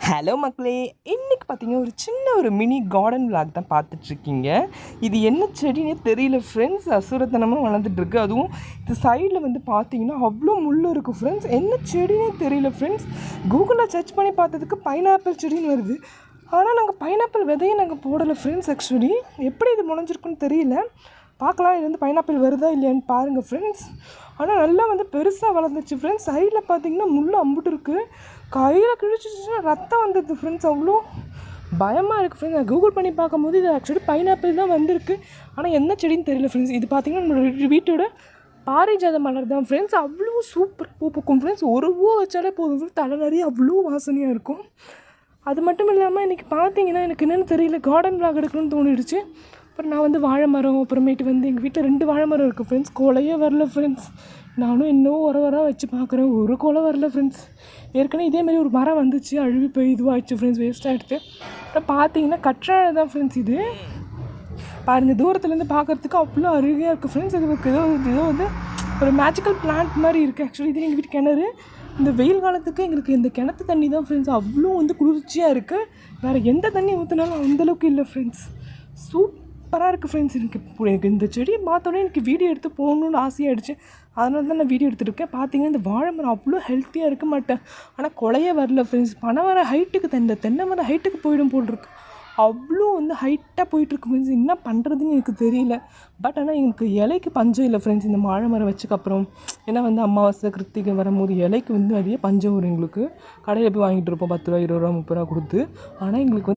Hello மக்களே, இன்றைக்கி பார்த்தீங்கன்னா ஒரு சின்ன ஒரு மினி கார்டன் விளாக் தான் பார்த்துட்ருக்கீங்க. இது என்ன செடினே தெரியல ஃப்ரெண்ட்ஸ், அசுரத்தனமாக வளர்ந்துட்டுருக்கு. அதுவும் இது சைடில் வந்து பார்த்தீங்கன்னா அவ்வளோ முள் இருக்குது ஃப்ரெண்ட்ஸ். என்ன செடினே தெரியல ஃப்ரெண்ட்ஸ். கூகுளில் சர்ச் பண்ணி பார்த்ததுக்கு பைனாப்பிள் செடின்னு வருது. ஆனால் நாங்கள் பைனாப்பிள் விதையை நாங்கள் போடலை ஃப்ரெண்ட்ஸ். ஆக்சுவலி எப்படி இது முளைஞ்சிருக்குன்னு தெரியல. பார்க்கலாம் இது வந்து பைனாப்பிள் வருதா இல்லையான்னு பாருங்கள் ஃப்ரெண்ட்ஸ். ஆனால் நல்லா வந்து பெருசாக வளர்ந்துச்சு ஃப்ரெண்ட்ஸ். சைடில் பார்த்தீங்கன்னா முள் அம்புட்டு இருக்குது. கையில் கிழிச்சிச்சுன்னா ரத்தம் வந்துடுது ஃப்ரெண்ட்ஸ். அவ்வளோ பயமாக இருக்குது ஃப்ரெண்ட்ஸ். நான் கூகுள் பண்ணி பார்க்கும்போது இது ஆக்சுவலி பைனாப்பிள் தான் வந்திருக்கு. ஆனால் என்ன செடின்னு தெரியல ஃப்ரெண்ட்ஸ். இது பார்த்திங்கன்னா நம்மளோட வீட்டோட பாரிஜாத மலர் தான் ஃப்ரெண்ட்ஸ். அவ்வளோ சூப்பர் பூ பூக்கும் ஃப்ரெண்ட்ஸ். ஒரு பூ வச்சாலே போதும் ஃப்ரெண்ட்ஸ். தலை நிறைய அவ்வளோ வாசனையாக இருக்கும். அது மட்டும் இல்லாமல் இன்றைக்கி பார்த்தீங்கன்னா எனக்கு என்னென்னு தெரியல, கார்டன் விளாக் எடுக்கணும்னு தோணிடுச்சு. அப்புறம் நான் வந்து வாழை மரம், அப்புறமேட்டு வந்து எங்கள் வீட்டில் 2 வாழை மரம் இருக்குது ஃப்ரெண்ட்ஸ். கொலையே வரல ஃப்ரெண்ட்ஸ். நானும் இன்னும் வர வச்சு பார்க்குறேன், ஒரு கொலை வரல ஃப்ரெண்ட்ஸ். ஏற்கனவே இதேமாரி ஒரு மரம் வந்துச்சு, அழுவி போய் இதுவாகிடுச்சு ஃப்ரெண்ட்ஸ், வேஸ்ட்டாக எடுத்து. அப்புறம் பார்த்தீங்கன்னா கற்றாழை தான் ஃப்ரெண்ட்ஸ். இது பாருங்கள், தூரத்துலேருந்து பார்க்குறதுக்கு அவ்வளோ அருகையாக இருக்குது ஃப்ரெண்ட்ஸ். இதுக்கு ஏதோ வந்து ஒரு மேஜிக்கல் பிளான்ட் மாதிரி இருக்குது ஆக்சுவலி. இது எங்கள் வீட்டு கிணறு. இந்த வெயில் காலத்துக்கு எங்களுக்கு இந்த கிணத்து தண்ணி தான் ஃப்ரெண்ட்ஸ் அவ்வளோ வந்து குளிர்ச்சியாக இருக்குது. வேறு எந்த தண்ணி ஊற்றினாலும் அந்தளவுக்கு இல்லை ஃப்ரெண்ட்ஸ். சூப்பராக இருக்குது ஃப்ரெண்ட்ஸ். எனக்கு இந்த செடியை பார்த்தோன்னே எனக்கு வீடியோ எடுத்து போகணுன்னு ஆசையாகிடுச்சு. அதனால தான் நான் வீடியோ எடுத்துகிட்ருக்கேன். பார்த்தீங்கன்னா இந்த வாழை மரம் அவ்வளோ ஹெல்த்தியாக இருக்க மாட்டேன். ஆனால் கொலையே வரல ஃப்ரெண்ட்ஸ். பனை மரம் ஹைட்டுக்கு இந்த தென்னை மரம் ஹைட்டுக்கு போயிடும் போட்டிருக்கு. அவ்வளோ வந்து ஹைட்டாக போயிட்டுருக்கு ஃப்ரெண்ட்ஸ். என்ன பண்ணுறதுன்னு எனக்கு தெரியல. பட் ஆனால் எனக்கு இலைக்கு பஞ்சம் இல்லை ஃப்ரெண்ட்ஸ் இந்த வாழை மரம் வச்சுக்கப்புறம். ஏன்னா வந்து அமாவாசை கிருத்திகை வரும்போது இலைக்கு வந்து நிறைய பஞ்சம் வரும் எங்களுக்கு. கடையில் போய் வாங்கிட்டு இருப்போம் 10 ரூபா 20 ரூபா 30 ரூபா கொடுத்து. ஆனால் எங்களுக்கு